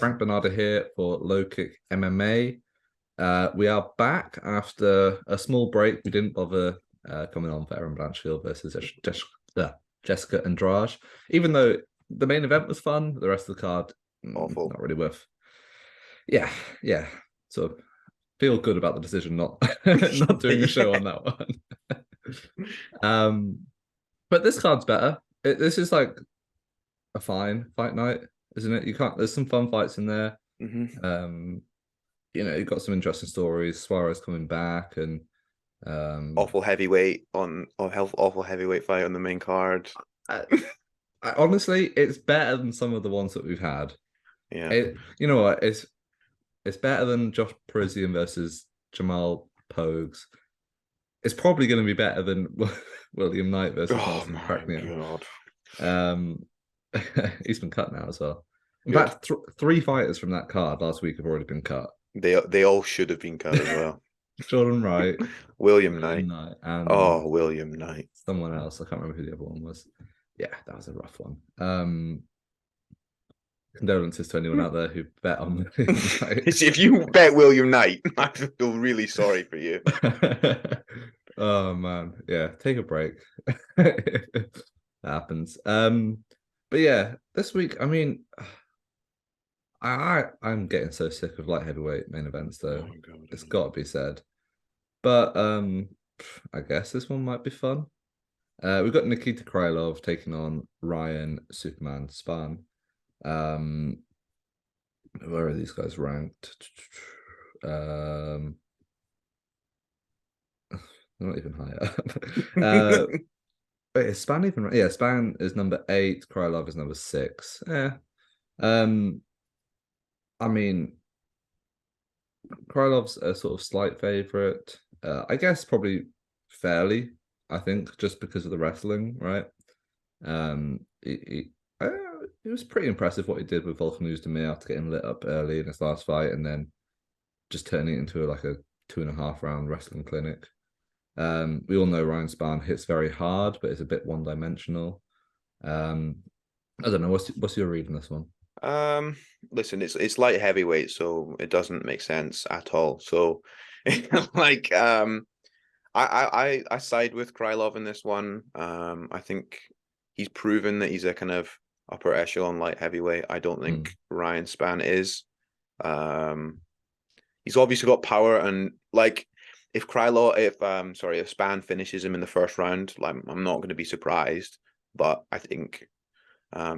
Frank Bonada here for LowKick MMA. We are back after a small break. We didn't bother coming on for Erin Blanchfield versus Jessica Andrade. Even though the main event was fun, the rest of the card, awful. not really worth. Yeah. So feel good about the decision not not doing a show on that one. But this card's better. This is like a fine fight night, isn't it? There's some fun fights in there. Mm-hmm. You've got some interesting stories. Suarez coming back and Awful heavyweight awful heavyweight fight on the main card. Honestly, it's better than some of the ones that we've had. Yeah. You know what? It's better than Josh Parisian versus Jamal Pogues. It's probably going to be better than William Knight versus Nelson Crackney. He's been cut now as well. In fact, three fighters from that card last week have already been cut. They all should have been cut as well. Jordan Wright, William Knight, and William Knight. Someone else. I can't remember who the other one was. Yeah, that was a rough one. Condolences to anyone out there who bet on William Knight. If you bet William Knight, I feel really sorry for you. Oh man, yeah, take a break. That happens. But yeah, this week, I mean, I'm getting so sick of light heavyweight main events though. Oh, God, it's got to be said. But I guess this one might be fun. We've got Nikita Krylov taking on Ryan Superman Spann. Where are these guys ranked? They're not even higher. Wait, is Spann even? Yeah, Spann is number 8. Krylov is number 6. Yeah. I mean, Krylov's a sort of slight favorite. I guess probably fairly. I think just because of the wrestling, right? It was pretty impressive what he did with Volkan Oezdemir after getting lit up early in his last fight, and then just turning it into like a 2.5 round wrestling clinic. We all know Ryan Spann hits very hard, but it's a bit one-dimensional. I don't know. What's your read on this one? Listen, it's light heavyweight, so it doesn't make sense at all. So, like, I side with Krylov in this one. I think he's proven that he's a kind of upper echelon light heavyweight. I don't think Ryan Spann is. He's obviously got power, and like if Spann finishes him in the first round, like I'm not going to be surprised. But I think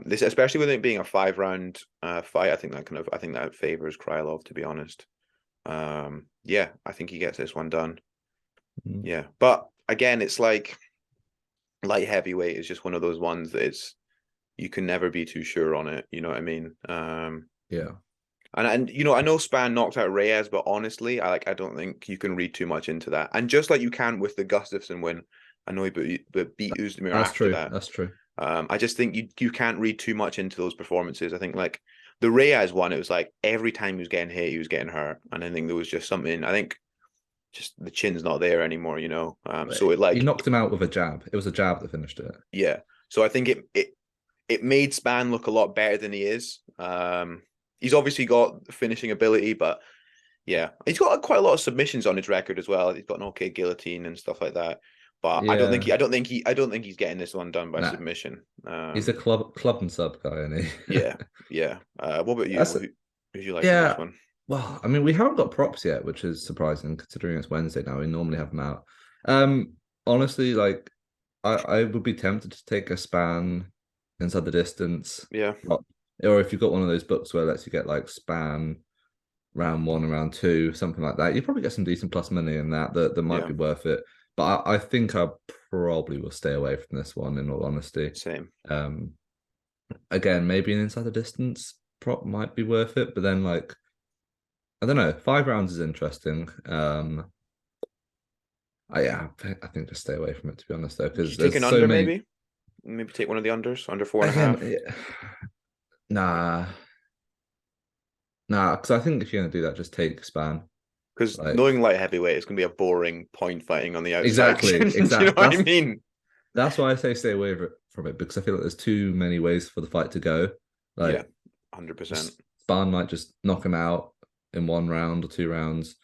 this, especially with it being a 5-round fight, I think that favors Krylov, to be honest. Yeah, I think he gets this one done. Yeah, but again, it's like light heavyweight is just one of those ones that you can never be too sure on it. You know what I mean? Yeah. And I know Spann knocked out Reyes, but honestly, I don't think you can read too much into that. And just like you can with the Gustafsson win, I know he beat Oezdemir after that. That's true. I just think you can't read too much into those performances. I think like the Reyes one, it was like every time he was getting hit, he was getting hurt, and I think there was just something. I think just the chin's not there anymore, so he knocked him out with a jab. It was a jab that finished it. Yeah. So I think it made Spann look a lot better than he is. He's obviously got finishing ability, but yeah, he's got quite a lot of submissions on his record as well. He's got an okay guillotine and stuff like that. But yeah. I don't think he's getting this one done by submission. He's a club and sub guy, isn't he? Yeah. What about you? Who'd you like in this one? Well, I mean, we haven't got props yet, which is surprising considering it's Wednesday now. We normally have them out. Honestly, like I would be tempted to take a Spann inside the distance. Yeah. Or if you've got one of those books where it lets you get like Spann round 1 and round 2, something like that, you probably get some decent plus money in that might be worth it. But I think I probably will stay away from this one, in all honesty. Same. Again, maybe an inside the distance prop might be worth it, but then like I don't know, 5 rounds is interesting. I think just stay away from it, to be honest, though, because take an under maybe take one of the unders, under 4.5. Nah, because I think if you're gonna do that, just take Spann. Because knowing light heavyweight, it's gonna be a boring point fighting on the outside. Exactly. Do you know what I mean? That's why I say stay away from it, because I feel like there's too many ways for the fight to go. Like, yeah, 100%. Spann might just knock him out in 1 round or 2 rounds.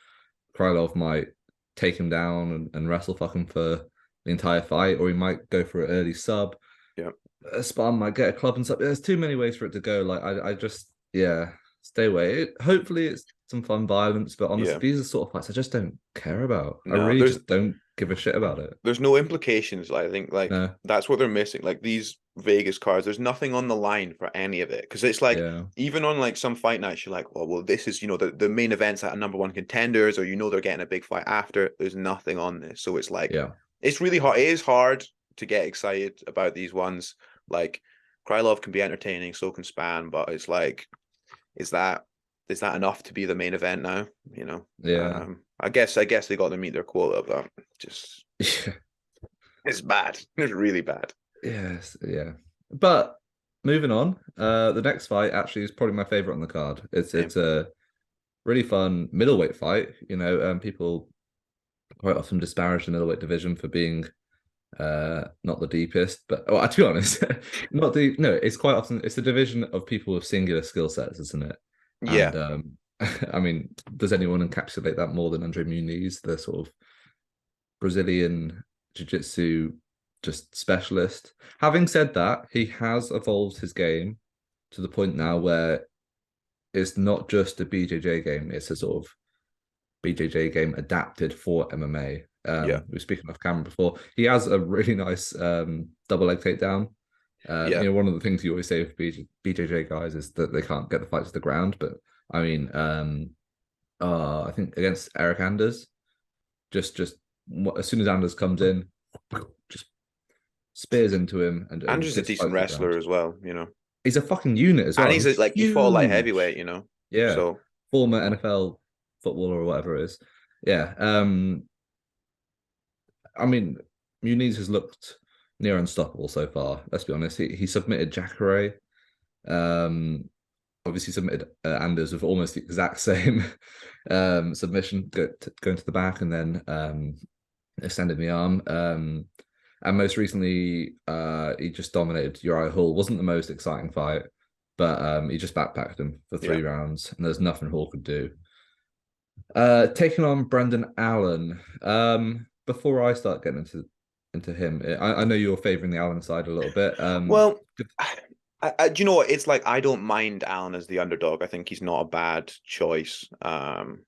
Krylov might take him down and wrestle fuck him for the entire fight, or he might go for an early sub. Yeah. Spann might get a club and sub. There's too many ways for it to go. Like I just stay away. Hopefully it's some fun violence, but honestly, these are sort of fights I just don't care about. I really just don't give a shit about it. There's no implications. I think that's what they're missing. Like these Vegas cards, there's nothing on the line for any of it, because it's like even on like some fight nights, you're like, oh well, this is the main events at number 1 contenders, or they're getting a big fight after. There's nothing on this, so it's like it's really hard. It is hard to get excited about these ones. Like Krylov can be entertaining, so can Spann, but it's like, is that enough to be the main event now? I guess they got to meet their quota, but just it's bad. It's really bad. Yes, yeah. But moving on, the next fight actually is probably my favorite on the card. It's a really fun middleweight fight. People quite often disparage the middleweight division for being not the deepest, but to be honest, not deep. No, it's quite often it's a division of people with singular skill sets, isn't it? Yeah. And, I mean, does anyone encapsulate that more than Andre Muniz, the sort of Brazilian jiu-jitsu just specialist? Having said that, he has evolved his game to the point now where it's not just a BJJ game, it's a sort of BJJ game adapted for MMA. We were speaking off camera before. He has a really nice double leg takedown. One of the things you always say with BJJ guys is that they can't get the fight to the ground. But I mean, I think against Eric Anders, just as soon as Anders comes in, just spears into him. And Anders is a decent wrestler as well. He's a fucking unit as well. And he's he fought like heavyweight. Yeah. So former NFL footballer or whatever it is. Yeah. I mean, Muniz has looked near unstoppable so far. Let's be honest. He submitted Jacare. Obviously submitted Anders with almost the exact same submission, going to the back and then extended the arm. And most recently, he just dominated Uriah Hall. Wasn't the most exciting fight, but he just backpacked him for 3 rounds, and there's nothing Hall could do. Taking on Brendan Allen. Before I start getting into him, I know you're favouring the Allen side a little bit. Well, do you know what? It's like I don't mind Allen as the underdog. I think he's not a bad choice. Like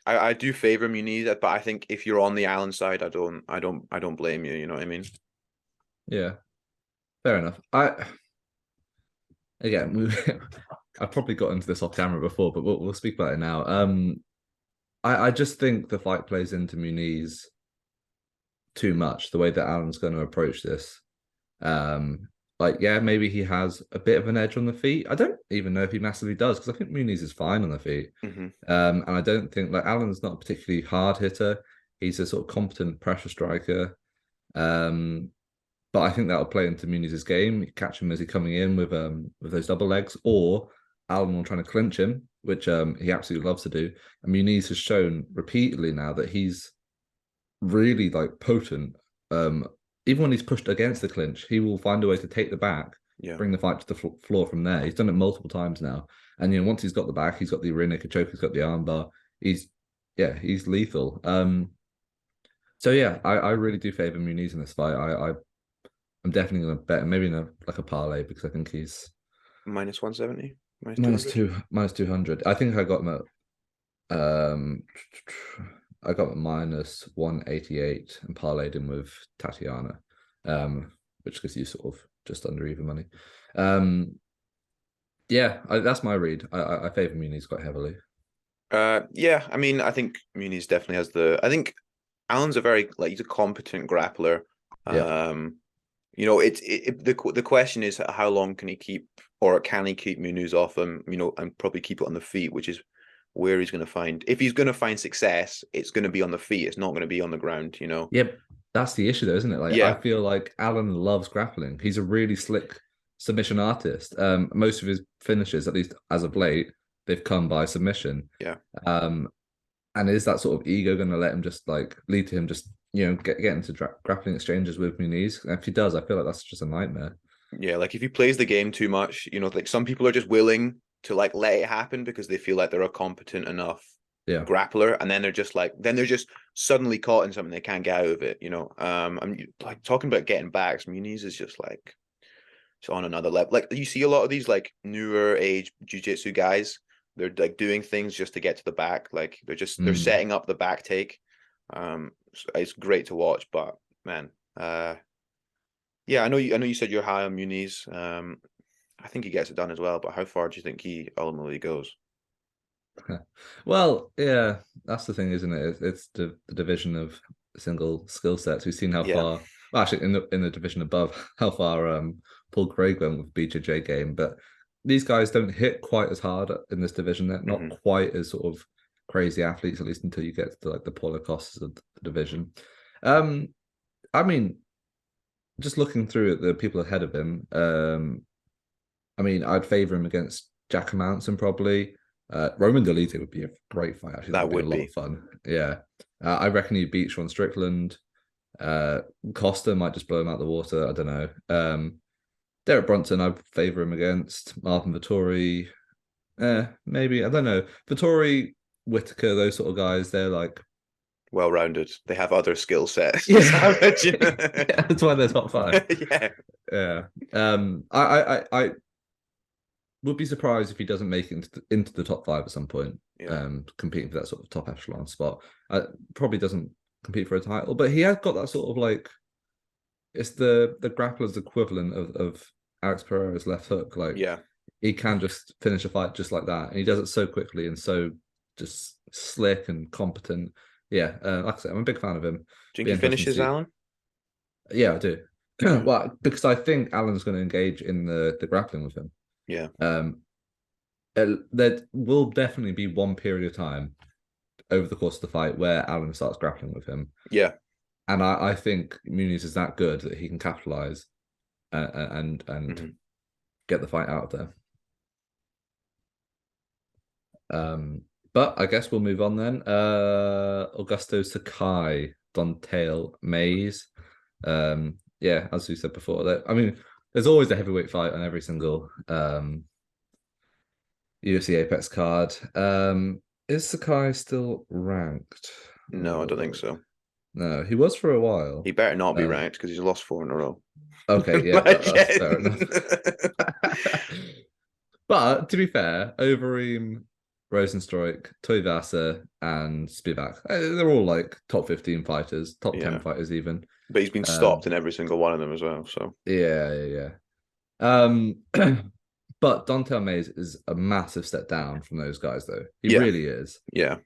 I do favour Muniz, but I think if you're on the Allen side, I don't blame you. You know what I mean? Yeah, fair enough. I probably got into this off camera before, but we'll speak about it now. I just think the fight plays into Muniz too much, the way that Allen's going to approach this. Maybe he has a bit of an edge on the feet. I don't even know if he massively does, because I think Muniz is fine on the feet. Mm-hmm. And I don't think Allen's not a particularly hard hitter. He's a sort of competent pressure striker. But I think that'll play into Muniz's game. You catch him as he's coming in with those double legs, or Allen will try to clinch him, which he absolutely loves to do. And Muniz has shown repeatedly now that he's really potent. Even when he's pushed against the clinch, he will find a way to take the back, bring the fight to the floor from there. He's done it multiple times now. And once he's got the back, he's got the rear naked choke, he's got the armbar. He's lethal. I really do favour Muniz in this fight. I'm definitely going to bet maybe in a parlay, because I think he's minus 170. Minus 200. I think I got him at minus 188 and parlayed him with Tatiana, which gives you sort of just under even money. That's my read. I favour Muniz quite heavily. I mean, I think Muniz definitely has I think Allen's he's a competent grappler. The question is how long can he keep Muniz off him, and probably keep it on the feet, which is where he's going to find. If he's going to find success, it's going to be on the feet. It's not going to be on the ground, Yep, that's the issue though, isn't it? I feel like Allen loves grappling. He's a really slick submission artist. Most of his finishes, at least as of late, they've come by submission. Yeah. And is that sort of ego going to let him just lead to him just get into grappling exchanges with Muniz? If he does, I feel like that's just a nightmare. Yeah, like if he plays the game too much, you know, like some people are just willing to like let it happen because they feel like they're a competent enough Yeah. grappler, and then they're just suddenly caught in something they can't get out of it, you know. I'm like talking about getting backs. Muniz is just like it's on another level. Like you see a lot of these like newer age jiu-jitsu guys, they're like doing things just to get to the back. Like they're setting up the back take. It's great to watch, but man, yeah, I know you said you're high on Muniz. I think he gets it done as well, but how far do you think he ultimately goes? Well, yeah, that's the thing, isn't it? It's the division of single skill sets. We've seen how Yeah. far, well, actually, in the division above, how far Paul Craig went with BJJ game. But these guys don't hit quite as hard in this division. They're not quite as sort of crazy athletes, at least until you get to like the Paulo Costas of the division. I mean, just looking through at the people ahead of him, I mean, I'd favor him against Jack Manson probably. Roman Dolite would be a great fight. Actually, that would be a lot of fun. Yeah, I reckon he'd beat Sean Strickland. Costa might just blow him out the water. I don't know. Derek Brunson, I'd favor him against Marvin Vittori. Maybe I don't know. Vittori, Whitaker, those sort of guys. They're like well-rounded. They have other skill sets. Yeah, yeah, that's why they're top five. Yeah, yeah. I would be surprised if he doesn't make it into the top five at some point. Yeah. Competing for that sort of top echelon spot. Probably doesn't compete for a title, but he has got that sort of like it's the grappler's equivalent of Alex Pereira's left hook. Like, yeah, he can just finish a fight just like that, and he does it so quickly and so just slick and competent. Yeah, like I said, I'm a big fan of him. Do you think he finishes Alan? Yeah, I do. Well, because I think Alan's going to engage in the grappling with him. Yeah. There will definitely be one period of time over the course of the fight where Alan starts grappling with him. Yeah. And I think Muniz is that good that he can capitalize and get the fight out of there. But I guess we'll move on then. Augusto Sakai, Don'Tale Mayes. Yeah, as we said before, I mean, there's always a heavyweight fight on every single UFC Apex card. Is Sakai still ranked? No, I don't think so. No, he was for a while. He better not be ranked because he's lost 4 in a row. Okay, yeah, that's fair enough. But to be fair, Overeem, Rosenstruik, Tuivasa, and Spivak, they're all like top 15 fighters, top 10 fighters even. But he's been stopped in every single one of them as well. So yeah. But Don'Tale Mayes is a massive step down from those guys, though. He really is. Yeah.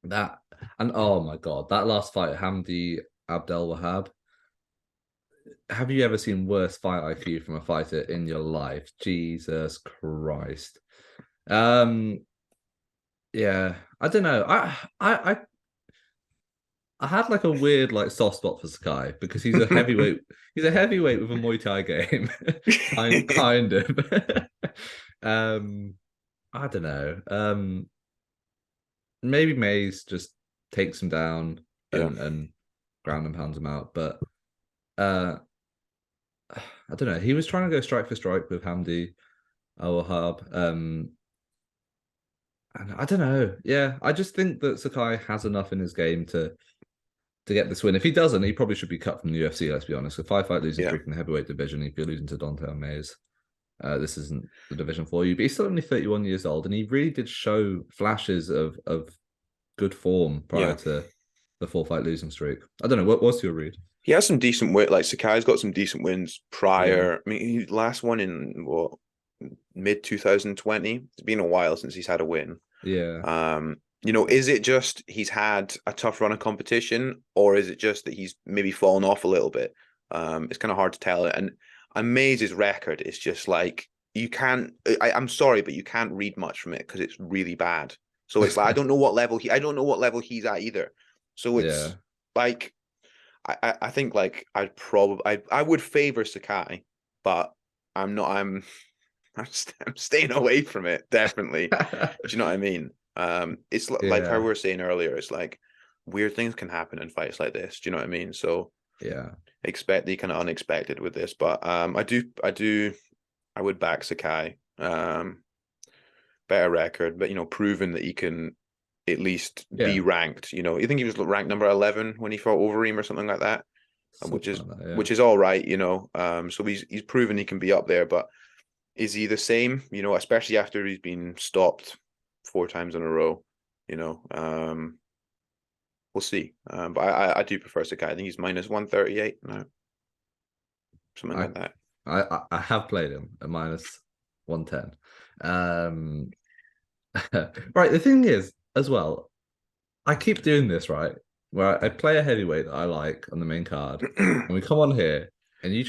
That and oh my god, that last fight, Hamdi Abdel Wahab. Have you ever seen worse fight IQ from a fighter in your life? Jesus Christ. Yeah, I don't know. I had like a weird like soft spot for Sakai because he's a heavyweight. He's a heavyweight with a Muay Thai game, kind of. I don't know. Maybe Mays just takes him down and ground and pounds him out, but I don't know. He was trying to go strike for strike with Hamdi Al-Wahab. And I don't know. Yeah, I just think that Sakai has enough in his game to get this win. If he doesn't, he probably should be cut from the UFC, let's be honest. A 5-fight losing streak in the heavyweight division, if you're losing to Don'Tale Mayes, this isn't the division for you. But he's still only 31 years old, and he really did show flashes of good form prior to the 4-fight losing streak. I don't know. What's your read? He has some decent wins. Like Sakai's got some decent wins prior. Yeah. I mean, he last one in what, mid 2020. It's been a while since he's had a win. Yeah. You know, is it just he's had a tough run of competition, or is it just that he's maybe fallen off a little bit? It's kind of hard to tell. And Maze's record is just like you can't. I'm sorry, but you can't read much from it because it's really bad. So it's like I don't know what level he's at either. So it's like I think like I would favor Sakai, but I'm staying away from it, definitely. Do you know what I mean? It's like how we were saying earlier, it's like weird things can happen in fights like this. Do you know what I mean? So yeah, expect the kind of unexpected with this, but I would back Sakai. Better record, but proven that he can at least be ranked. You think he was ranked number 11 when he fought Overeem or something like that, which is all right. So he's proven he can be up there, but is he the same? Especially after he's been stopped 4 times in a row. We'll see. But I do prefer Sakai. I think he's minus 138 now, something like that. I have played him at minus 110. Right, the thing is as well, I keep doing this, right, where I play a heavyweight that I like on the main card, and we come on here and you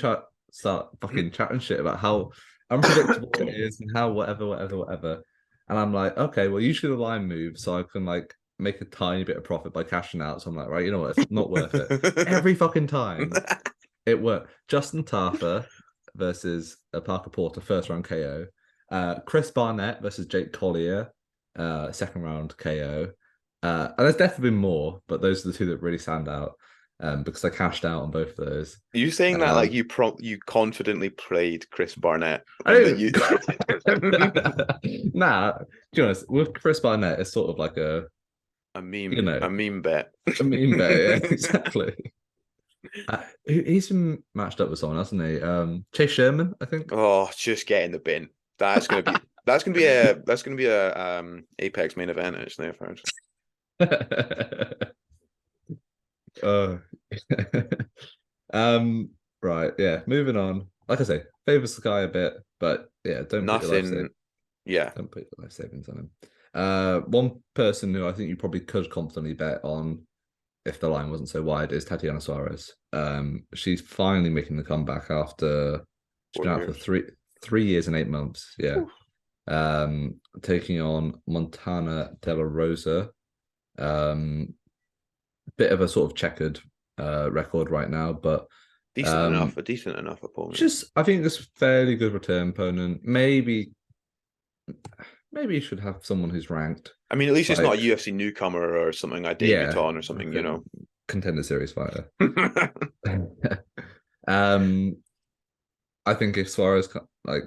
start fucking chatting shit about how unpredictable it is and how whatever, and I'm like, okay, well, usually the line moves so I can like make a tiny bit of profit by cashing out. So I'm like, right, you know what, it's not worth it. Every fucking time it worked. Justin Tafa versus Parker Porter, first round KO. Chris Barnett versus Jake Collier, second round KO. And there's definitely been more, but those are the 2 that really stand out because I cashed out on both of those. Are you saying that like you confidently played Chris Barnett? Nah, to be honest, with Chris Barnett, it's sort of like a meme, a meme bet. A meme bet, yeah, exactly. He's been matched up with someone, hasn't he? Chase Sherman, I think. Oh, just get in the bin. That's gonna be a Apex main event, actually, I've heard. Right, yeah. Moving on. Like I say, favors the guy a bit, but yeah, don't put your life savings on him. One person who I think you probably could confidently bet on if the line wasn't so wide is Tatiana Suarez. She's finally making the comeback after she's been out for 3 years and 8 months. Yeah. Taking on Montana De La Rosa. Bit of a sort of checkered record right now, but a decent enough opponent. I think this fairly good return opponent. Maybe you should have someone who's ranked. I mean, at least it's not a UFC newcomer or something like debutant or something, Contender series fighter. I think if Suarez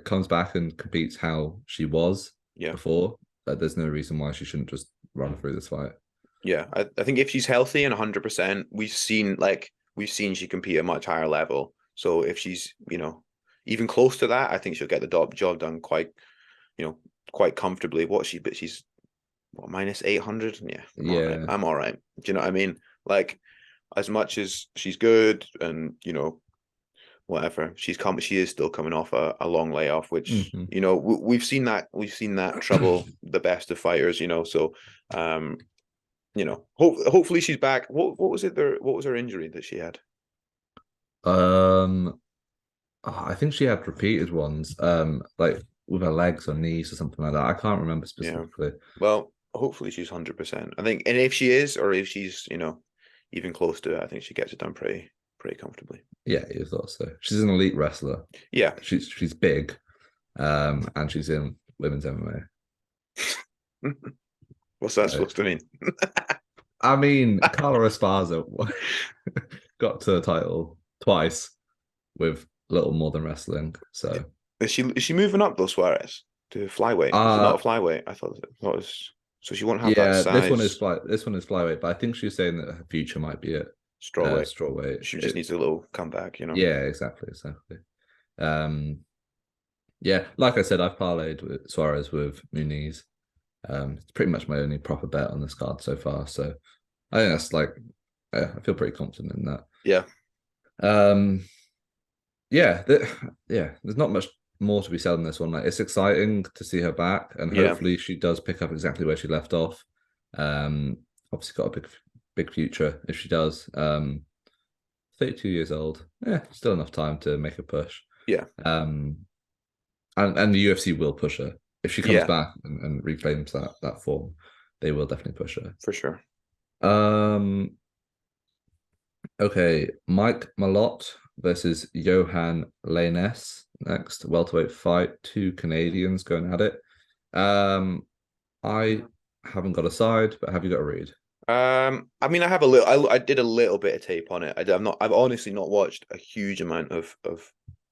comes back and competes how she was before, there's no reason why she shouldn't just run through this fight. Yeah, I think if she's healthy and 100%, we've seen she compete at a much higher level. So if she's even close to that, I think she'll get the job done quite comfortably. She's minus 800. Yeah, I'm all right. Do you know what I mean? Like, as much as she's good and whatever, she is still coming off a long layoff, which we've seen that trouble the best of fighters. So hopefully she's back. What was her injury that she had? I think she had repeated ones, like with her legs or knees or something like that. I can't remember specifically. Yeah. Well, hopefully she's 100%. I think, and if she is, or if she's even close to it, I think she gets it done pretty comfortably. Yeah, you thought so. She's an elite wrestler. Yeah, she's big, and she's in women's MMA. What's that supposed to mean? I mean, Carla Esparza got to the title twice with little more than wrestling. So is she moving up though, Suarez, to flyweight? Is it not a flyweight? I thought it was. So she won't have that size. This one is flyweight, but I think she was saying that her future might be at strawweight. She just needs a little comeback, Yeah, exactly. Yeah, like I said, I've parlayed with Suarez with Muniz. It's pretty much my only proper bet on this card so far. So I think that's I feel pretty confident in that. Yeah. There's not much more to be said on this one. Like, it's exciting to see her back, and hopefully she does pick up exactly where she left off. Obviously got a big future if she does. 32 years old. Yeah, still enough time to make a push. Yeah. And the UFC will push her. If she comes back and reclaims that form, they will definitely push her. For sure. Okay, Mike Mallott versus Johan Lainesse next. Welterweight fight. 2 Canadians going at it. I haven't got a side, but have you got a read? I mean, I have a little. I did a little bit of tape on it. I've honestly not watched a huge amount of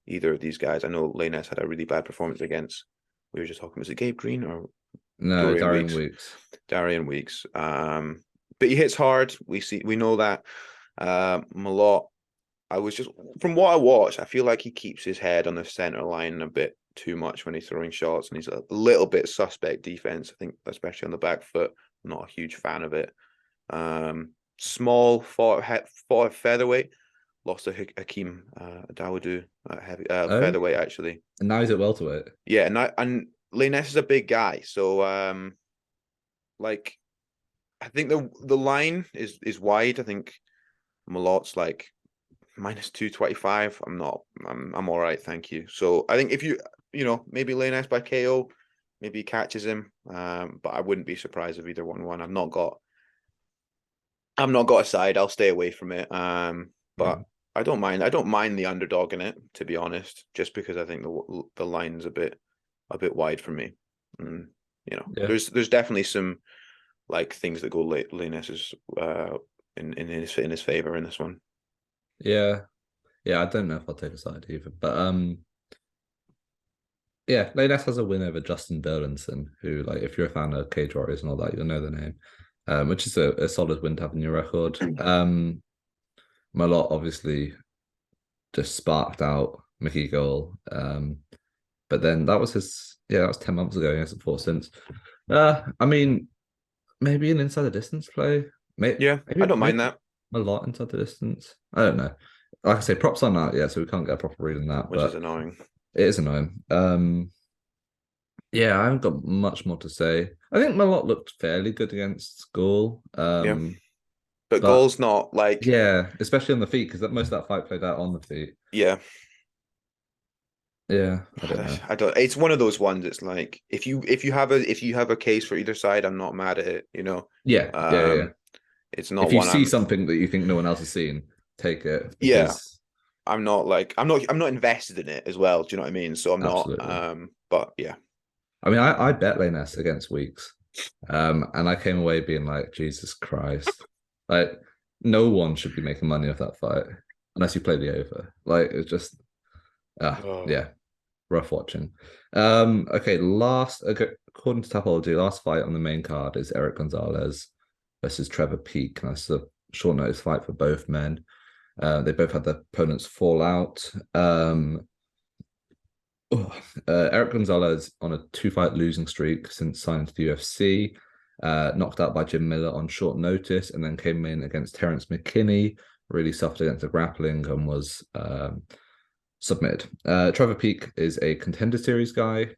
either of these guys. I know Lainesse had a really bad performance against. We were just talking. Was it Gabe Green or No, Dorian Darian Weeks? Weeks. Darian Weeks. But he hits hard. We know that. Mallott. I was just from what I watched, I feel like he keeps his head on the center line a bit too much when he's throwing shots, and he's a little bit suspect defense. I think, especially on the back foot. I'm not a huge fan of it. Small fought at featherweight, lost to Hakeem Dawodu heavy Oh, featherweight actually. and now he's at welterweight. Yeah, and Lainesse is a big guy, so like I think the line is wide. I think Mallott's like -225. I'm all right, thank you. So I think if maybe Lainesse by KO, maybe he catches him. But I wouldn't be surprised if either one won. I've not got a side. I'll stay away from it. But I don't mind. I don't mind the underdog in it, to be honest, just because I think the line's a bit wide for me. And, there's definitely some like things that go Lainesse's in his favor in this one. Yeah. Yeah, I don't know if I'll take a side either. But yeah, Lainesse has a win over Justin Burlinson, who, like, if you're a fan of Cage Warriors and all that, you'll know the name. Which is a solid win to have in your record. Mallott obviously just sparked out Mickey Goal. But then that was that was 10 months ago. He hasn't fought since. I mean, maybe an inside the distance play. Maybe, I don't mind that. Mallott inside the distance. I don't know. Like I say, props on that, so we can't get a proper read on that. Which is annoying. It is annoying. Yeah, I haven't got much more to say. I think Mallott looked fairly good against Gall. But Gall's not like especially on the feet, because most of that fight played out on the feet. Yeah. Yeah, I don't know. It's one of those ones. It's like if you have a case for either side, I'm not mad at it. Yeah. It's not. If you see something that you think no one else has seen, take it. I'm not invested in it as well. Do you know what I mean? So I'm not. But yeah. I mean, I bet Lainesse against Weeks, and I came away being like, Jesus Christ, like no one should be making money off that fight unless you play the over. Like it's just, rough watching. Okay, according to Tapology, last fight on the main card is Eric Gonzalez versus Trevor Peek. And that's a short notice fight for both men. They both had their opponents fall out. Eric Gonzalez on a 2-fight losing streak since signing to the UFC, knocked out by Jim Miller on short notice, and then came in against Terrence McKinney, really suffered against the grappling and was submitted. Trevor Peek is a Contender Series guy.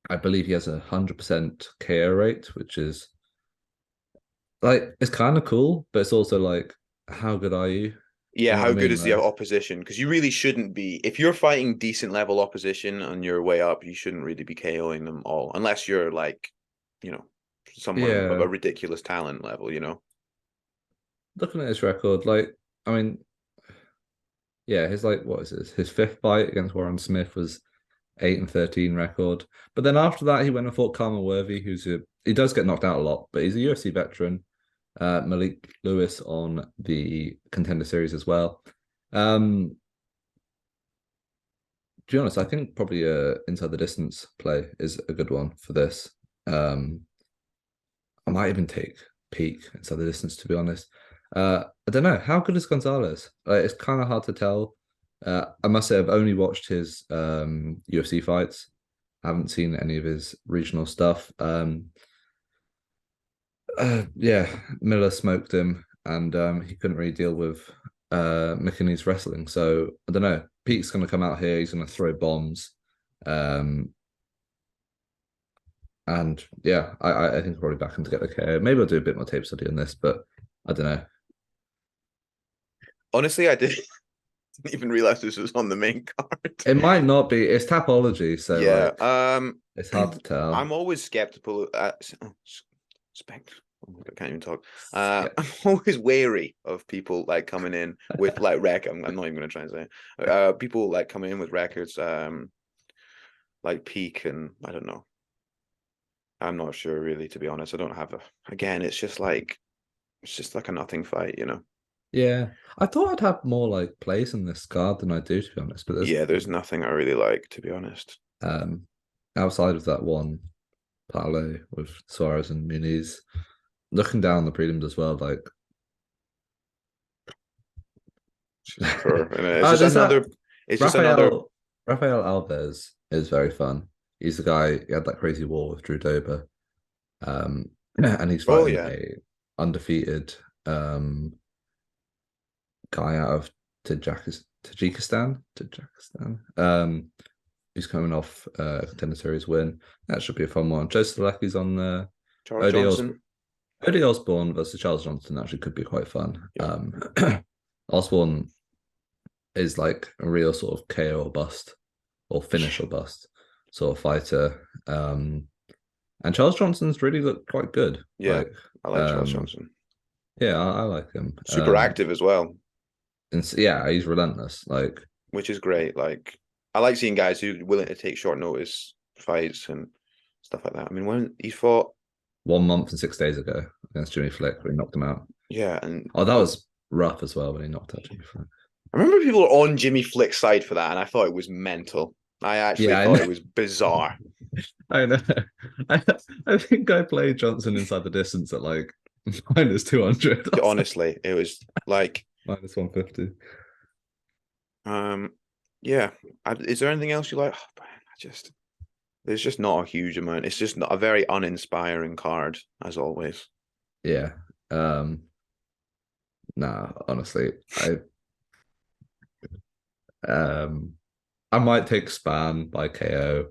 I believe he has 100% KO rate, which is like, it's kind of cool, but it's also like, how good are you? Yeah, how good is the opposition? Because you really shouldn't be. If you're fighting decent level opposition on your way up, you shouldn't really be KOing them all, unless you're like, someone of a ridiculous talent level. Looking at his record, like, I mean, his what is this? His 5th fight against Warren Smith was 8-13 record. But then after that, he went and fought Carmel Worthy, he does get knocked out a lot, but he's a UFC veteran. Malik Lewis on the Contender Series as well. To be honest, I think probably inside the distance play is a good one for this. I might even take Peek inside the distance, to be honest. I don't know. How good is Gonzalez? It's kind of hard to tell. I must say I've only watched his UFC fights. I haven't seen any of his regional stuff. Miller smoked him, and he couldn't really deal with McKinney's wrestling. So I don't know. Pete's going to come out here. He's going to throw bombs, and I think I'll probably back him to get the KO. Maybe I'll do a bit more tape study on this, but I don't know. Honestly, I didn't even realize this was on the main card. It might not be. It's Tapology, so it's hard to tell. I'm always skeptical. I can't even talk. I'm always wary of people like coming in with like I'm not even going to try and say it. People like coming in with records like Peak, and I don't know. I'm not sure really, to be honest. I don't have again, it's just like It's just like a nothing fight, you know. Yeah, I thought I'd have more like plays in this card than I do, to be honest. But There's nothing I really like, to be honest. um outside of that one parlay with Suarez and Muniz, looking down the prelims as well, like Poor. And it's oh, just there's another. that It's just another. Rafael Alves is very fun. He's the guy he had that crazy war with Drew Dober. And he's Oh fighting yeah, a undefeated guy out of Tajikistan. He's coming off a Contender Series win. That should be a fun one. Joe Solecki's on there. Charles Johnson. Odie Osborne versus Charles Johnson actually could be quite fun. Yeah. Osborne is like a real sort of KO or bust or finish or bust sort of fighter. And Charles Johnson's really looked quite good. Yeah, like, I like Charles Johnson. Yeah, I like him. Super active as well. And yeah, he's relentless. Like, which is great. Like, I like seeing guys who are willing to take short notice fights and stuff like that. I mean, when he fought 1 month and 6 days ago against Jimmy Flick, when he knocked him out. Yeah, and that was rough as well when he knocked out Jimmy Flick. I remember people were on Jimmy Flick's side for that, and I thought it was mental. I actually thought it was bizarre. I know. I think I played Johnson inside the distance at like minus 200. Honestly, it was like minus 150. Yeah. Is there anything else you like? Oh, man, there's just not a huge amount. It's just not a very uninspiring card, as always. Yeah. Nah, honestly, I might take Spann by KO.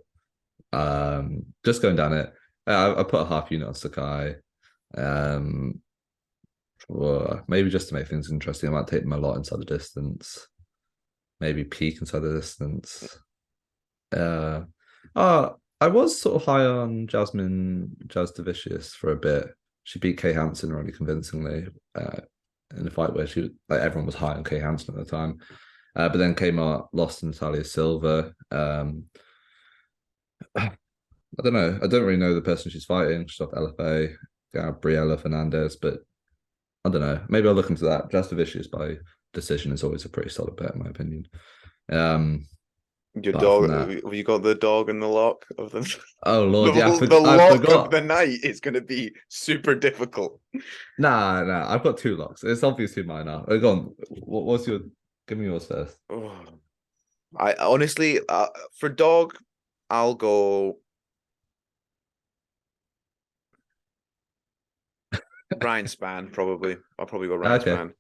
Just going down it. I put a half unit on Sakai. Maybe just to make things interesting, I might take Mallott inside the distance. Maybe Peak inside the distance. I was sort of high on Jazz Devicious for a bit. She beat Kay Hansen really convincingly in a fight where everyone was high on Kay Hansen at the time. But then Kmart lost to Natalia Silva. I don't know. I don't really know the person she's fighting. She's off LFA, Gabriela Fernandez, but I don't know. Maybe I'll look into that. Just Vicious by decision is always a pretty solid bet, in my opinion. Your dog, have you got the dog and the lock of them? Oh Lord, the lock of the night is going to be super difficult. Nah, I've got 2 locks. It's obviously mine now. Go on. What's your? Give me yours first. Oh. I honestly, for dog, I'll go Ryan Spann. Probably, I'll probably go Ryan Spann.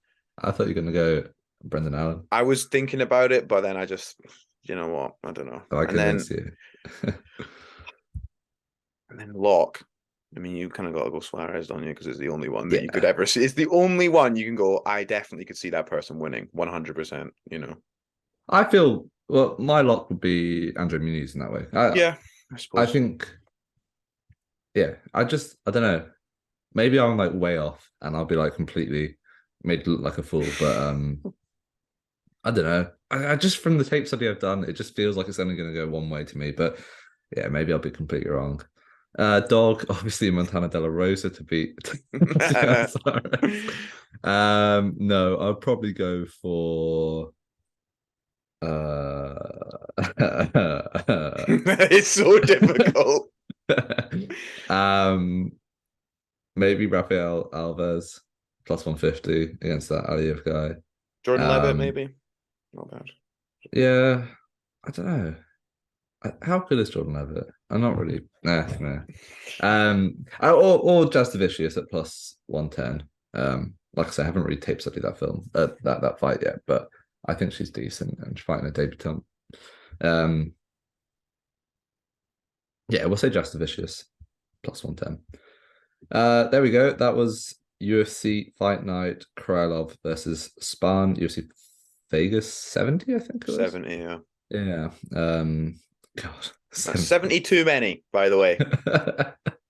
I thought you were going to go Brendan Allen. I was thinking about it, but then I just, you know what? I don't know. I convinced you. And then lock. I mean, you kind of got to go Suarez, don't you? Because it's the only one that you could ever see. It's the only one you can go, I definitely could see that person winning 100%, you know. I feel, well, my lock would be Andre Muniz in that way. I suppose. I think, I don't know. Maybe I'm like way off and I'll be like completely made to look like a fool. But I don't know. I just, from the tape study I've done, it just feels like it's only going to go one way to me. But yeah, maybe I'll be completely wrong. Dog, obviously Montana De La Rosa to beat. No, I'll probably go for. It's so difficult. Maybe Rafael Alves plus 150 against that Aliyev guy. Jordan Levitt, maybe. Not bad. Yeah, I don't know. How good is Jordan Levitt? I'm not really. No. Or Jazz Vicious at plus 110. Like I said, I haven't really tape studied that film, that fight yet, but I think she's decent and she's fighting a debutant. Yeah, we'll say Jazz Vicious plus 110. There we go. That was UFC Fight Night, Krylov versus Spann, UFC Vegas 70, I think it was. 70, yeah. Yeah. God. 70 too many, by the way.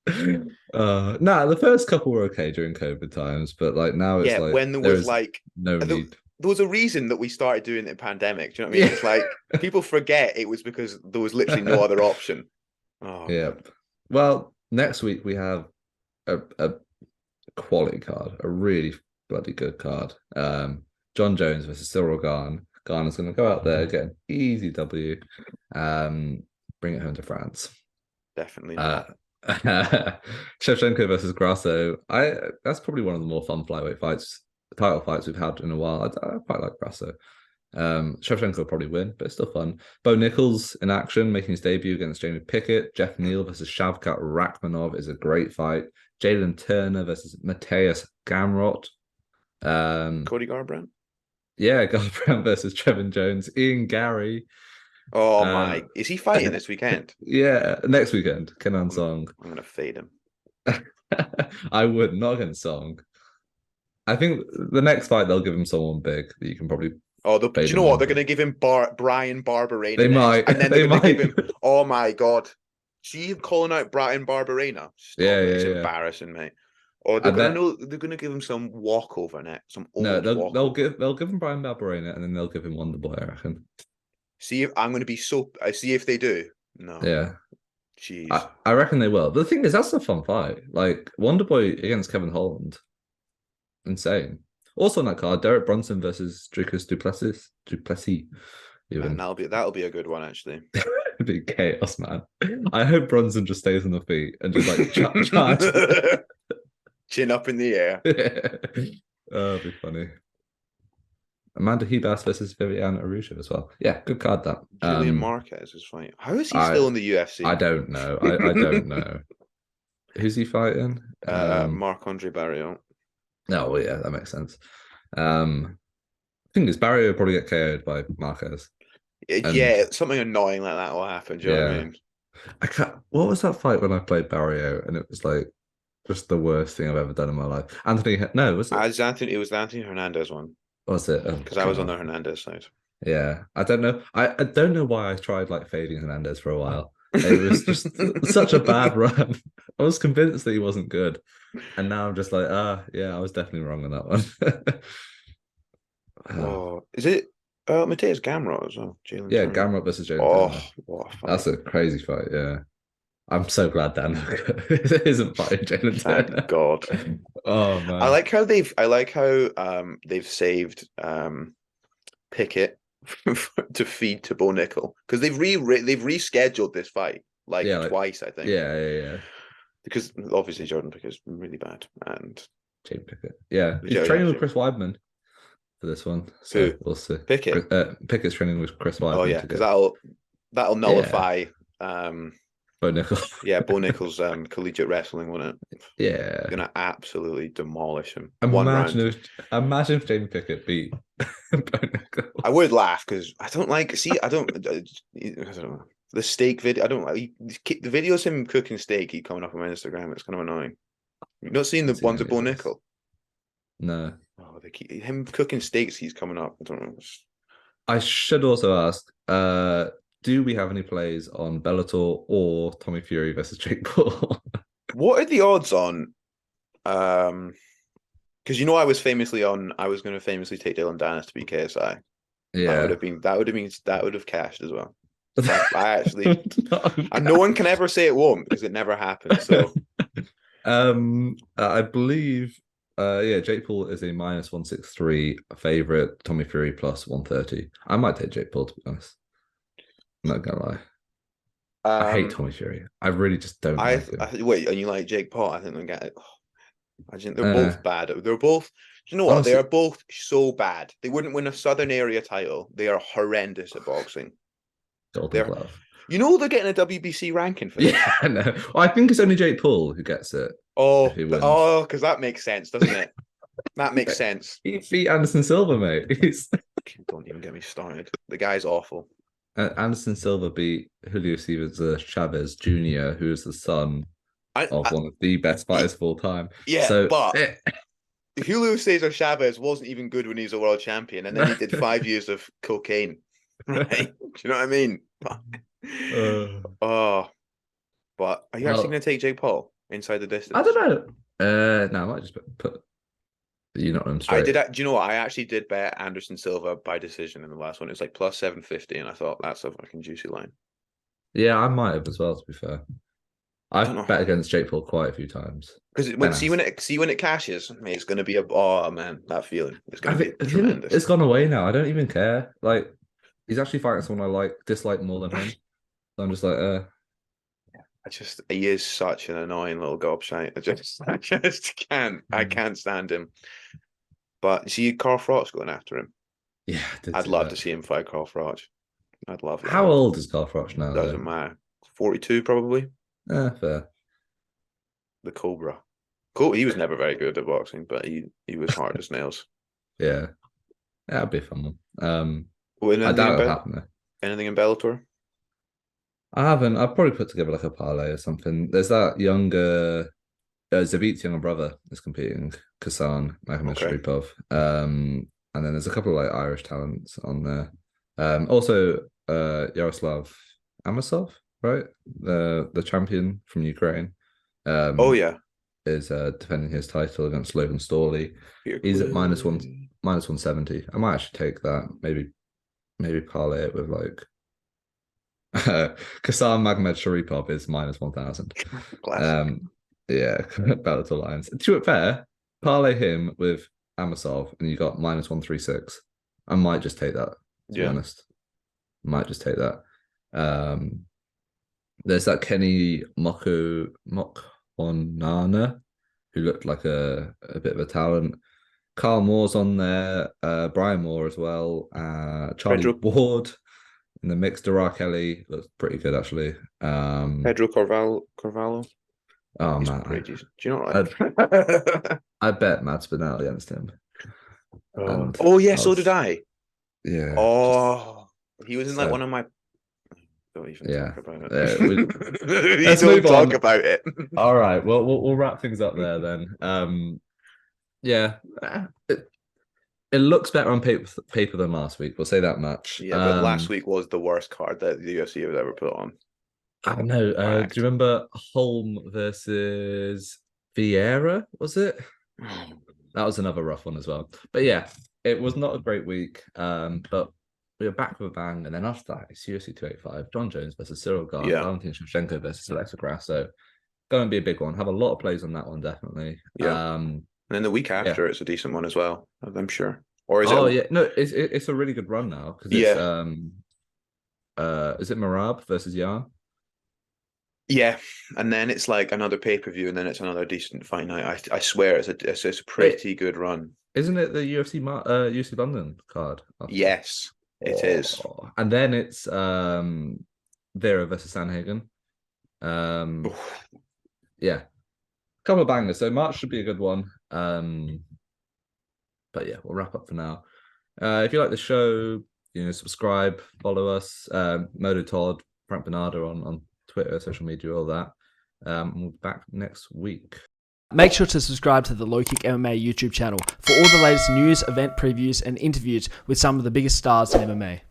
The first couple were okay during COVID times, but like now it's like when there was like no need. There was a reason that we started doing the pandemic. Do you know what I mean? It's like people forget it was because there was literally no other option. Oh, yeah. Well, next week we have a quality card, a really bloody good card. John Jones versus Cyril Gane. Garner's going to go out there, get an easy W, bring it home to France. Definitely. Shevchenko versus Grasso. That's probably one of the more fun flyweight title fights we've had in a while. I quite like Grasso. Shevchenko will probably win, but it's still fun. Bo Nichols in action, making his debut against Jamie Pickett. Jeff Neal versus Shavkat Rakhmonov is a great fight. Jalen Turner versus Matthias Gamrot. Cody Garbrandt. Yeah, Garbrandt versus Trevin Jones. Ian Gary. Oh my! Is he fighting this weekend? Yeah, next weekend. Kenan Song. I'm gonna fade him. I would, not against Song. I think the next fight they'll give him someone big that you can probably. Oh, do you know what? They're going to give him Brian Barberena. They might, and then they're going to give him. Oh my god! See him calling out Brian Barberena. It's embarrassing, mate. Or they're going to give him some walkover next. They'll give him Brian Barberena, and then they'll give him Wonderboy, I reckon. See if I'm going to be so. I see if they do. No. Yeah. Jeez. I reckon they will. But the thing is, that's a fun fight. Like Wonderboy against Kevin Holland. Insane. Also on that card, Derek Brunson versus Dricus Duplessis. And that'll be a good one, actually. It'd be chaos, man. I hope Brunson just stays on the feet and just like charge. Chin up in the air. Oh, it'd be funny. Amanda Hebas versus Viviane Araujo as well. Yeah, good card that. Julian Marquez is fighting. How is he still in the UFC? I don't know. I don't know. Who's he fighting? Marc-Andre Barriault. Oh, well, yeah, that makes sense. I think his Barrier will probably get KO'd by Marquez. Yeah, something annoying like that will happen. Do you know what I mean? What was that fight when I played Barrio and it was like just the worst thing I've ever done in my life? Was it? It was the Anthony Hernandez one. Was it? Because I was on the Hernandez side. Yeah, I don't know. I don't know why I tried like fading Hernandez for a while. It was just such a bad run. I was convinced that he wasn't good, and now I'm just like, yeah, I was definitely wrong on that one. Is it Matthias Gamrot as well? Yeah, Gamrot versus Jalen. Oh, what a fight. That's a crazy fight. Yeah, I'm so glad Dan isn't fighting Jalen. Thank God. Oh man, I like how they've saved Pickett to feed to Bo Nickel because they've rescheduled this fight twice, I think. Yeah. Because obviously Jordan Pickett's really bad, and James Pickett. Yeah, he's training with Chris Weidman for this one, so we'll see. Pickett. Pickett's training with Chris Weidman. Oh yeah, because that'll nullify. Bo Nickel. Yeah, Bo Nickel's collegiate wrestling, won't it? Yeah. Gonna absolutely demolish him. Imagine if Jamie Pickett beat Bo Nickel. I would laugh because I don't know. The steak video, I don't like the videos of him cooking steak keep coming up on my Instagram. It's kind of annoying. You've not seen the ones of Bo Nickel? No. Oh, him cooking steaks keeps coming up. I don't know. I should also ask, do we have any plays on Bellator or Tommy Fury versus Jake Paul? What are the odds on? Because I was going to famously take Dylan Dennis to beat KSI. Yeah, that would have cashed as well. I actually, and no one can ever say it won't because it never happens. So, I believe, Jake Paul is a -163 favorite. Tommy Fury +130. I might take Jake Paul, to be honest. I'm not gonna lie. I hate Tommy Fury. I really just don't like him. Wait, and you like Jake Paul? I think they're both bad. They're both. You know what? Honestly, they are both so bad. They wouldn't win a Southern area title. They are horrendous at boxing. Golden Glove. They're getting a WBC ranking for this. Yeah, no. Well, I think it's only Jake Paul who gets it. Because that makes sense, doesn't it? That makes sense. He beat Anderson Silva, mate. Don't even get me started. The guy's awful. Anderson Silva beat Julio Cesar Chavez Jr., who is the son of one of the best fighters of all time. Yeah, but Julio Cesar Chavez wasn't even good when he was a world champion, and then he did 5 years of cocaine. Right? Do you know what I mean? But are you actually going to take Jake Paul inside the distance? I don't know. No, I might just put you know him straight. Do you know what? I actually did bet Anderson Silva by decision in the last one. It was like +750, and I thought that's a fucking juicy line. Yeah, I might have as well, to be fair. I've know. bet against Jake Paul quite a few times. Because when it cashes, mate, it's going to be oh man, that feeling. It's going to be tremendous. It's gone away now. I don't even care. Like, he's actually fighting someone I dislike more than him. So I'm just like, he is such an annoying little gobshite. I just can't. I can't stand him. But see, Carl Froch's going after him. Yeah, I'd love to see him fight Carl Froch. I'd love that. How old is Carl Froch now? Doesn't matter. 42 probably. Fair. The Cobra. Cool. He was never very good at boxing, but he was hard as nails. Yeah, that'd be a fun one. I doubt it'll happen though. Anything in Bellator? I haven't. I've probably put together like a parlay or something. There's that younger Zabit's younger brother is competing, Kasan Magomedsharipov. And then there's a couple of like Irish talents on there. Also Yaroslav Amosov, right? The champion from Ukraine. Is defending his title against Logan Storley. He's at minus 170. I might actually take that. Maybe parlay it with like Kasan Magomedsharipov is minus 1,000. Yeah, Bellator lines. To be fair, parlay him with Amosov and you got minus 136. I might just take that, to be honest. Might just take that. There's that Kenny Mokonana, who looked like a bit of a talent. Carl Moore's on there, Brian Moore as well, Charlie Ward in the mix. Dara Kelly looks pretty good actually. Pedro Carvalho. Oh he's man, do you know what? I bet Matt Spinell against him. So did I. Yeah. He was in like one of my. Don't even talk about it. Let's move talk about it. All right. Well, we'll wrap things up there then. It looks better on paper than last week. We'll say that much. Yeah, but last week was the worst card that the UFC has ever put on. I don't know. Do you remember Holm versus Vieira? Was it? That was another rough one as well. But yeah, it was not a great week. But we were back with a bang, and then after that, it's UFC 285. John Jones versus Cyril Gane. Valentin Shevchenko versus Alexa Grasso. Going to be a big one. Have a lot of plays on that one, definitely. Yeah. And then the week after, it's a decent one as well, I'm sure. Or is it? Yeah, no, it's a really good run now because is it Marab versus Jan? Yeah, and then it's like another pay-per-view, and then it's another decent fight night. I swear it's a pretty good run. Isn't it the UFC London card? Yes, it is. And then it's Vera versus Sanhagen. Yeah, couple of bangers. So March should be a good one. But yeah, we'll wrap up for now. If you like the show, subscribe, follow us. Murdo Todd, Frank Bonada on Twitter, social media, all that. We'll be back next week. Make sure to subscribe to the LowKick MMA YouTube channel for all the latest news, event previews, and interviews with some of the biggest stars in MMA.